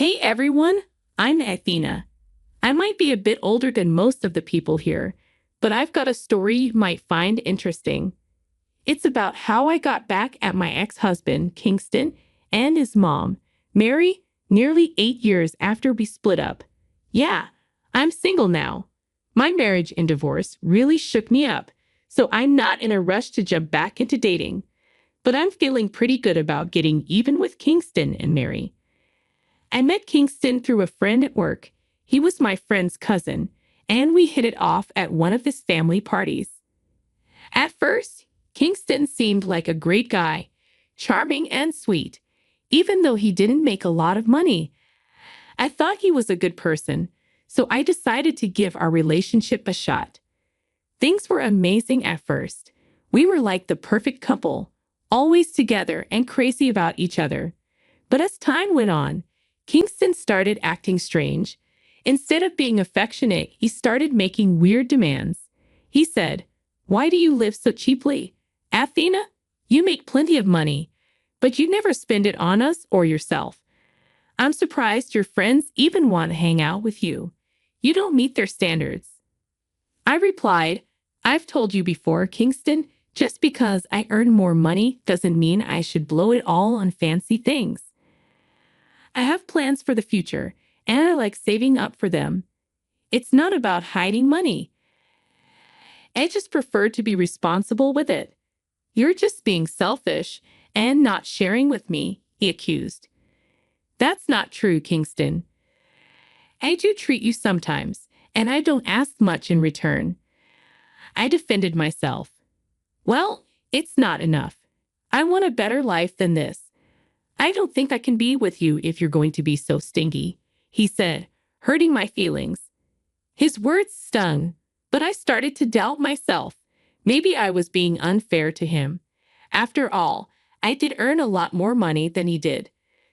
Hey everyone, I'm Athena. I might be a bit older than most of the people here, but I've got a story you might find interesting. It's about how I got back at my ex-husband, Kingston, and his mom, Mary, nearly 8 years after we split up. Yeah, I'm single now. My marriage and divorce really shook me up, so I'm not in a rush to jump back into dating. But I'm feeling pretty good about getting even with Kingston and Mary. I met Kingston through a friend at work. He was my friend's cousin, and we hit it off at one of his family parties. At first, Kingston seemed like a great guy, charming and sweet, even though he didn't make a lot of money. I thought he was a good person, so I decided to give our relationship a shot. Things were amazing at first. We were like the perfect couple, always together and crazy about each other. But as time went on, Kingston started acting strange. Instead of being affectionate, he started making weird demands. He said, "Why do you live so cheaply? Athena, you make plenty of money, but you never spend it on us or yourself. I'm surprised your friends even want to hang out with you. You don't meet their standards." I replied, "I've told you before, Kingston, just because I earn more money doesn't mean I should blow it all on fancy things. I have plans for the future, and I like saving up for them. It's not about hiding money. I just prefer to be responsible with it. You're just being selfish and not sharing with me," he accused. "That's not true, Kingston. I do treat you sometimes, and I don't ask much in return." I defended myself. "Well, it's not enough. I want a better life than this. I don't think I can be with you if you're going to be so stingy," he said, hurting my feelings. His words stung, but I started to doubt myself. Maybe I was being unfair to him. After all, I did earn a lot more money than he did,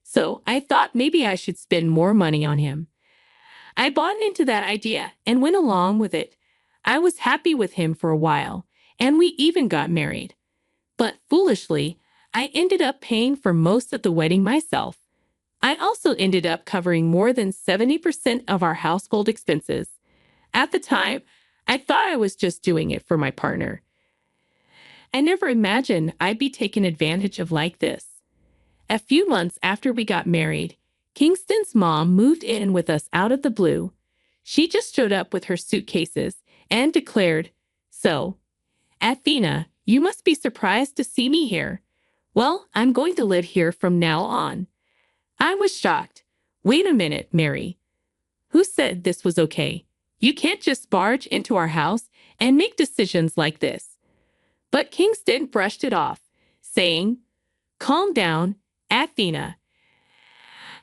so I thought maybe I should spend more money on him. I bought into that idea and went along with it. I was happy with him for a while, and we even got married. But foolishly, I ended up paying for most of the wedding myself. I also ended up covering more than 70% of our household expenses. At the time, I thought I was just doing it for my partner. I never imagined I'd be taken advantage of like this. A few months after we got married, Kingston's mom moved in with us out of the blue. She just showed up with her suitcases and declared, "So, Athena, you must be surprised to see me here. Well, I'm going to live here from now on." I was shocked. "Wait a minute, Mary. Who said this was okay? You can't just barge into our house and make decisions like this." But Kingston brushed it off, saying, "Calm down, Athena.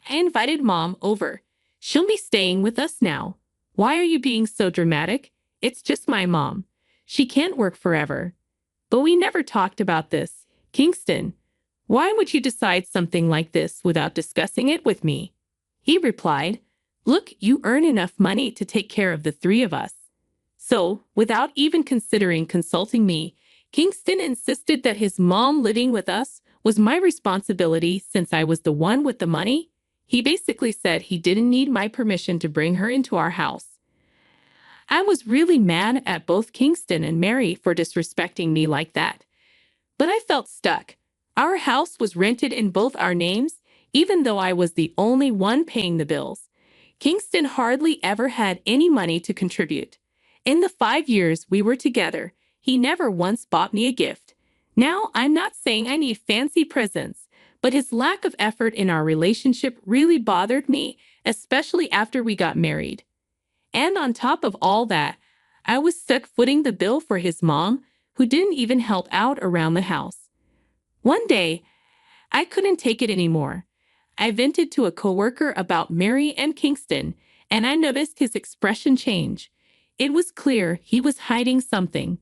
I invited Mom over. She'll be staying with us now. Why are you being so dramatic? It's just my mom. She can't work forever." But we never talked about this. "Kingston, why would you decide something like this without discussing it with me?" He replied, "Look, you earn enough money to take care of the three of us." So, without even considering consulting me, Kingston insisted that his mom living with us was my responsibility since I was the one with the money. He basically said he didn't need my permission to bring her into our house. I was really mad at both Kingston and Mary for disrespecting me like that. But I felt stuck. Our house was rented in both our names, even though I was the only one paying the bills. Kingston hardly ever had any money to contribute. In the 5 years we were together, he never once bought me a gift. Now, I'm not saying I need fancy presents, but his lack of effort in our relationship really bothered me, especially after we got married. And on top of all that, I was stuck footing the bill for his mom, who didn't even help out around the house. One day, I couldn't take it anymore. I vented to a coworker about Mary and Kingston, and I noticed his expression change. It was clear he was hiding something.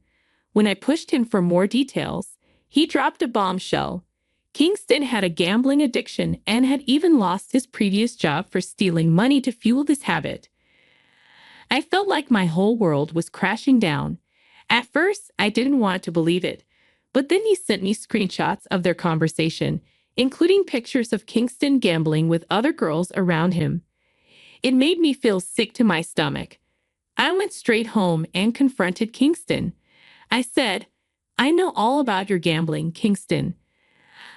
When I pushed him for more details, he dropped a bombshell. Kingston had a gambling addiction and had even lost his previous job for stealing money to fuel this habit. I felt like my whole world was crashing down. At first, I didn't want to believe it, but then he sent me screenshots of their conversation. including pictures of Kingston gambling with other girls around him. It made me feel sick to my stomach. I went straight home and confronted Kingston. I said, "I know all about your gambling, Kingston.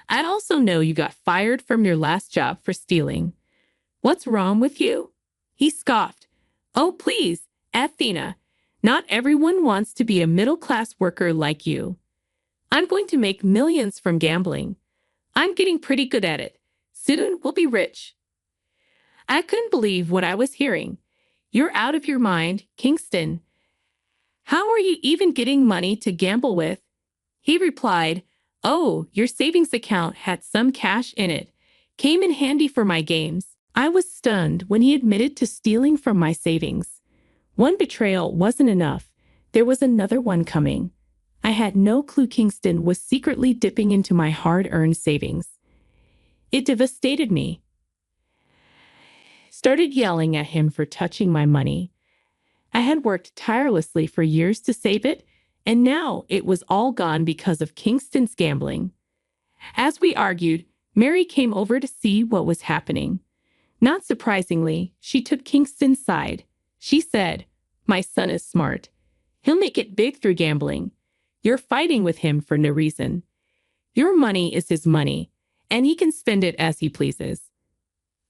I also know you got fired from your last job for stealing. What's wrong with you?" He scoffed. "Oh, please, Athena. Not everyone wants to be a middle-class worker like you. I'm going to make millions from gambling. I'm getting pretty good at it. Soon we'll be rich." I couldn't believe what I was hearing. "You're out of your mind, Kingston. How are you even getting money to gamble with?" He replied, "Oh, your savings account had some cash in it. Came in handy for my games." I was stunned when he admitted to stealing from my savings. One betrayal wasn't enough. There was another one coming. I had no clue Kingston was secretly dipping into my hard-earned savings. It devastated me. Started yelling at him for touching my money. I had worked tirelessly for years to save it, and now it was all gone because of Kingston's gambling. As we argued, Mary came over to see what was happening. Not surprisingly, she took Kingston's side. She said, "My son is smart. He'll make it big through gambling. You're fighting with him for no reason. Your money is his money, and he can spend it as he pleases."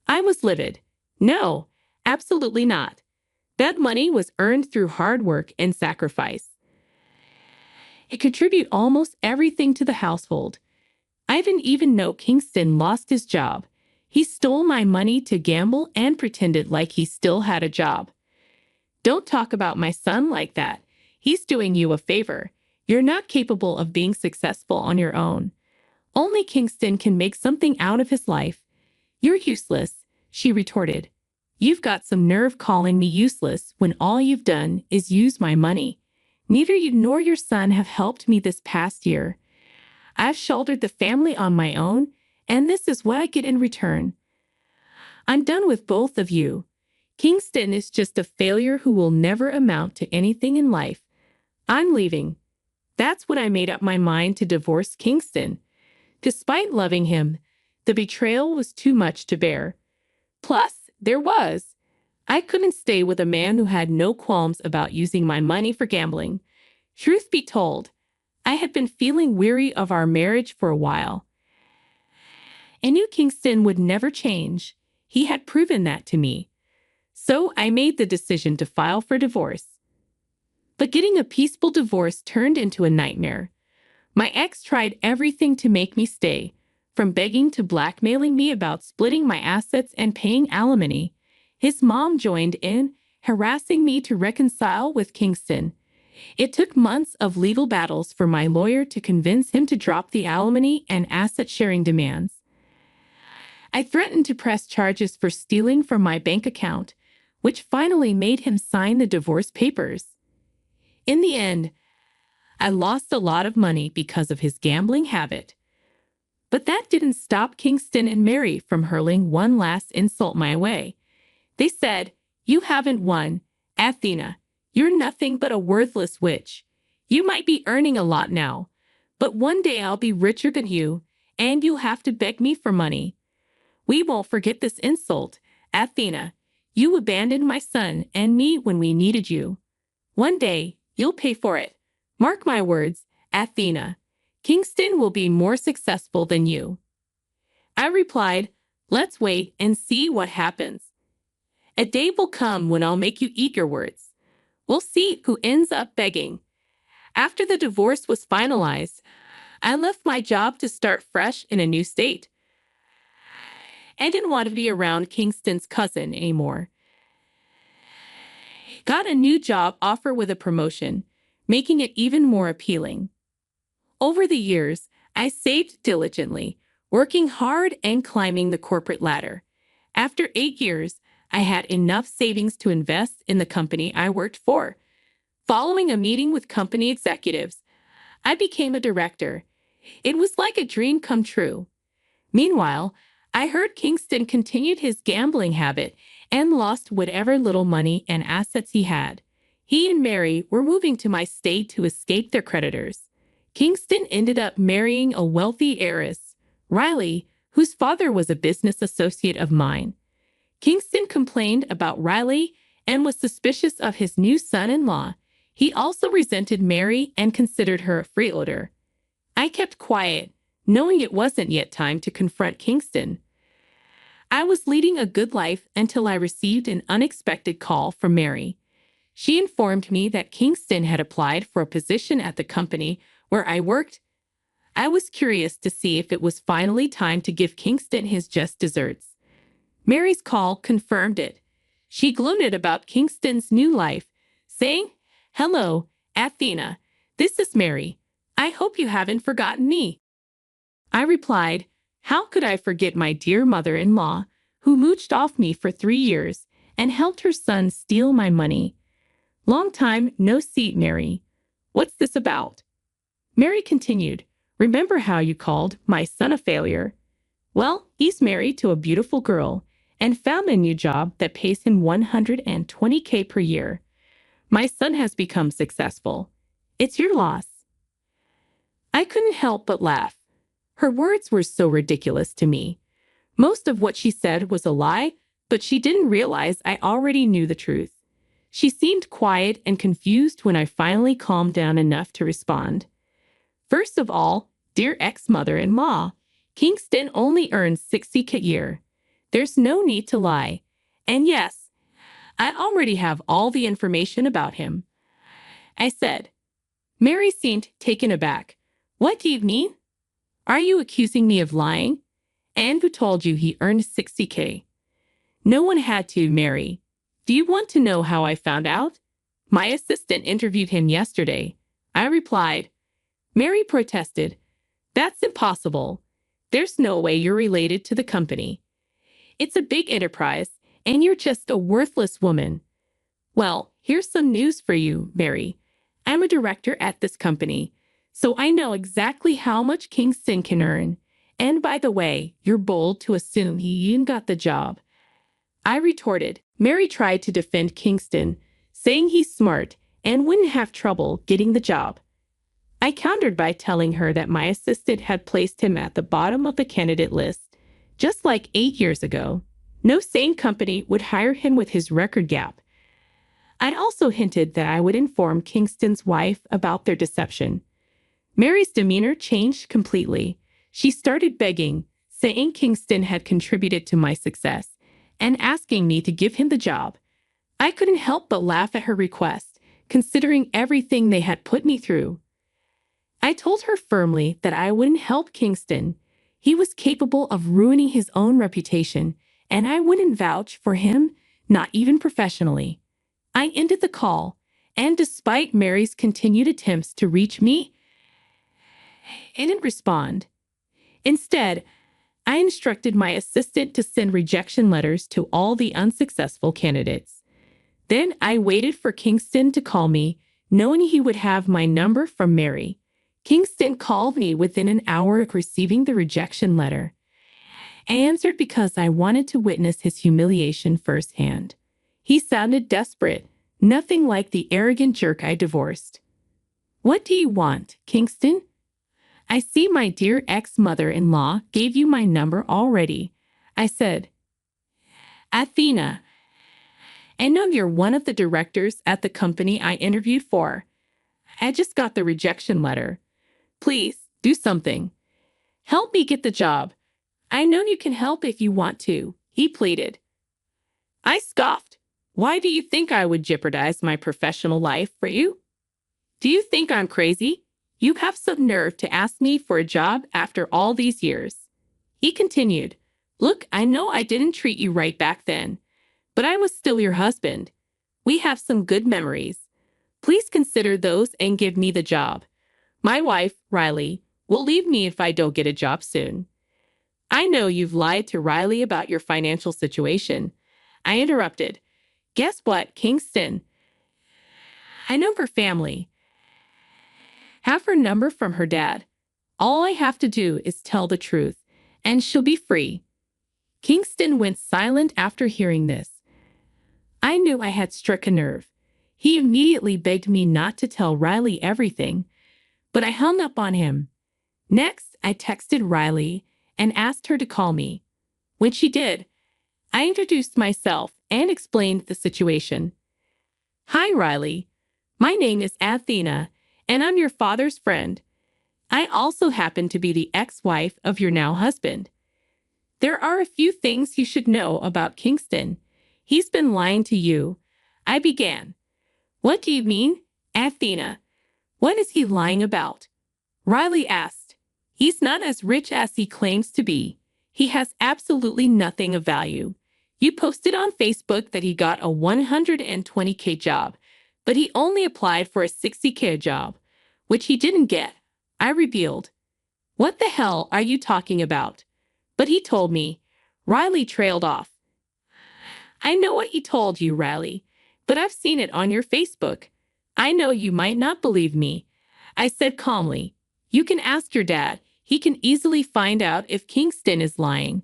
I was livid. No, absolutely not. That money was earned through hard work and sacrifice. It contributed almost everything to the household. I didn't even know Kingston lost his job. He stole my money to gamble and pretended like he still had a job. "Don't talk about my son like that. He's doing you a favor. You're not capable of being successful on your own. Only Kingston can make something out of his life." "You're useless," she retorted. "You've got some nerve calling me useless when all you've done is use my money. Neither you nor your son have helped me this past year. I've shouldered the family on my own, and this is what I get in return. I'm done with both of you. Kingston is just a failure who will never amount to anything in life. I'm leaving." That's when I made up my mind to divorce Kingston. Despite loving him, the betrayal was too much to bear. Plus, I couldn't stay with a man who had no qualms about using my money for gambling. Truth be told, I had been feeling weary of our marriage for a while. I knew Kingston would never change. He had proven that to me. So I made the decision to file for divorce. But getting a peaceful divorce turned into a nightmare. My ex tried everything to make me stay, from begging to blackmailing me about splitting my assets and paying alimony. His mom joined in, harassing me to reconcile with Kingston. It took months of legal battles for my lawyer to convince him to drop the alimony and asset-sharing demands. I threatened to press charges for stealing from my bank account, which finally made him sign the divorce papers. In the end, I lost a lot of money because of his gambling habit. But that didn't stop Kingston and Mary from hurling one last insult my way. They said, "You haven't won, Athena. You're nothing but a worthless witch. You might be earning a lot now, but one day I'll be richer than you, and you'll have to beg me for money. We won't forget this insult, Athena. You abandoned my son and me when we needed you. One day, you'll pay for it. Mark my words, Athena. Kingston will be more successful than you." I replied, "Let's wait and see what happens. A day will come when I'll make you eat your words. We'll see who ends up begging." After the divorce was finalized, I left my job to start fresh in a new state. I didn't want to be around Kingston's cousin anymore. Got a new job offer with a promotion, making it even more appealing. Over the years, I saved diligently, working hard and climbing the corporate ladder. After 8 years, I had enough savings to invest in the company I worked for. Following a meeting with company executives, I became a director. It was like a dream come true. Meanwhile, I heard Kingston continued his gambling habit and lost whatever little money and assets he had. He and Mary were moving to my state to escape their creditors. Kingston ended up marrying a wealthy heiress, Riley, whose father was a business associate of mine. Kingston complained about Riley and was suspicious of his new son-in-law. He also resented Mary and considered her a freeloader. I kept quiet, knowing it wasn't yet time to confront Kingston. I was leading a good life until I received an unexpected call from Mary. She informed me that Kingston had applied for a position at the company where I worked. I was curious to see if it was finally time to give Kingston his just desserts. Mary's call confirmed it. She gloated about Kingston's new life, saying, "Hello, Athena. This is Mary. I hope you haven't forgotten me." I replied, "How could I forget my dear mother-in-law, who mooched off me for 3 years and helped her son steal my money? Long time no see, Mary. What's this about?" Mary continued, "Remember how you called my son a failure? Well, he's married to a beautiful girl and found a new job that pays him $120K per year. My son has become successful. It's your loss." I couldn't help but laugh. Her words were so ridiculous to me. Most of what she said was a lie, but she didn't realize I already knew the truth. She seemed quiet and confused when I finally calmed down enough to respond. "First of all, dear ex-mother-in-law, Kingston only earns $60K a year. There's no need to lie. And yes, I already have all the information about him," I said. Mary seemed taken aback. "What do you mean? Are you accusing me of lying? And who told you he earned $60K? No one had to, Mary. Do you want to know how I found out? My assistant interviewed him yesterday," I replied. Mary protested. "That's impossible. There's no way you're related to the company. It's a big enterprise, and you're just a worthless woman." "Well, here's some news for you, Mary. I'm a director at this company, so I know exactly how much Kingston can earn. And by the way, you're bold to assume he even got the job," I retorted. Mary tried to defend Kingston, saying he's smart and wouldn't have trouble getting the job. I countered by telling her that my assistant had placed him at the bottom of the candidate list, just like 8 years ago. No sane company would hire him with his record gap. I'd also hinted that I would inform Kingston's wife about their deception. Mary's demeanor changed completely. She started begging, saying Kingston had contributed to my success, and asking me to give him the job. I couldn't help but laugh at her request, considering everything they had put me through. I told her firmly that I wouldn't help Kingston. He was capable of ruining his own reputation, and I wouldn't vouch for him, not even professionally. I ended the call, and despite Mary's continued attempts to reach me, I didn't respond. Instead, I instructed my assistant to send rejection letters to all the unsuccessful candidates. Then I waited for Kingston to call me, knowing he would have my number from Mary. Kingston called me within an hour of receiving the rejection letter. I answered because I wanted to witness his humiliation firsthand. He sounded desperate, nothing like the arrogant jerk I divorced. "What do you want, Kingston? I see my dear ex-mother-in-law gave you my number already," I said. "Athena, I know you're one of the directors at the company I interviewed for. I just got the rejection letter. Please, do something. Help me get the job. I know you can help if you want to," he pleaded. I scoffed. "Why do you think I would jeopardize my professional life for you? Do you think I'm crazy? You have some nerve to ask me for a job after all these years." He continued, "Look, I know I didn't treat you right back then, but I was still your husband. We have some good memories. Please consider those and give me the job. My wife, Riley, will leave me if I don't get a job soon." "I know you've lied to Riley about your financial situation," I interrupted. "Guess what, Kingston? I know her family. Have her number from her dad. All I have to do is tell the truth, and she'll be free." Kingston went silent after hearing this. I knew I had struck a nerve. He immediately begged me not to tell Riley everything, but I hung up on him. Next, I texted Riley and asked her to call me. When she did, I introduced myself and explained the situation. Hi, Riley. My name is Athena, and I'm your father's friend. I also happen to be the ex-wife of your now husband. There are a few things you should know about Kingston. He's been lying to you. I began. What do you mean, Athena? What is he lying about? Riley asked. He's not as rich as he claims to be. He has absolutely nothing of value. You posted on Facebook that he got a $120K job, but he only applied for a $60K job, which he didn't get. I revealed. What the hell are you talking about? But he told me. Riley trailed off. I know what he told you, Riley, but I've seen it on your Facebook. I know you might not believe me. I said calmly. You can ask your dad. He can easily find out if Kingston is lying.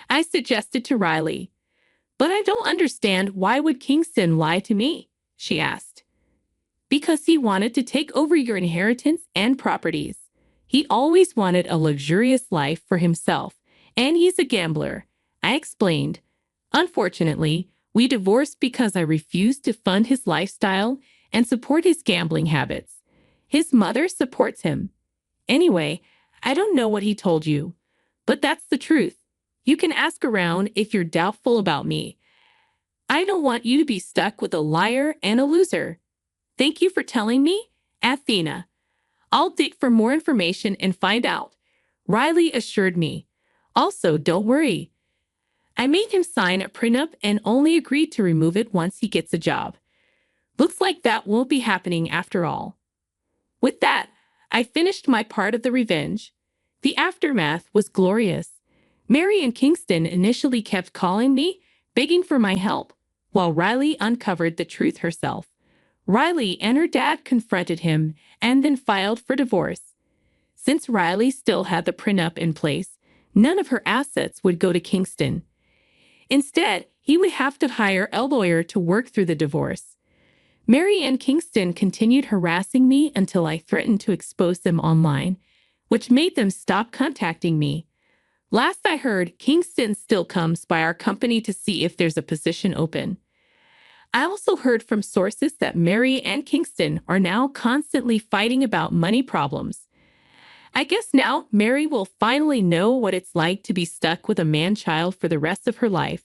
I suggested to Riley. But I don't understand, why would Kingston lie to me? She asked. Because he wanted to take over your inheritance and properties. He always wanted a luxurious life for himself, and he's a gambler, I explained. Unfortunately, we divorced because I refused to fund his lifestyle and support his gambling habits. His mother supports him. Anyway, I don't know what he told you, but that's the truth. You can ask around if you're doubtful about me. I don't want you to be stuck with a liar and a loser. Thank you for telling me, Athena. I'll dig for more information and find out, Riley assured me. Also, don't worry. I made him sign a prenup and only agreed to remove it once he gets a job. Looks like that won't be happening after all. With that, I finished my part of the revenge. The aftermath was glorious. Mary and Kingston initially kept calling me, begging for my help, while Riley uncovered the truth herself. Riley and her dad confronted him and then filed for divorce. Since Riley still had the prenup in place, none of her assets would go to Kingston. Instead, he would have to hire a lawyer to work through the divorce. Mary and Kingston continued harassing me until I threatened to expose them online, which made them stop contacting me. Last I heard, Kingston still comes by our company to see if there's a position open. I also heard from sources that Mary and Kingston are now constantly fighting about money problems. I guess now Mary will finally know what it's like to be stuck with a man-child for the rest of her life.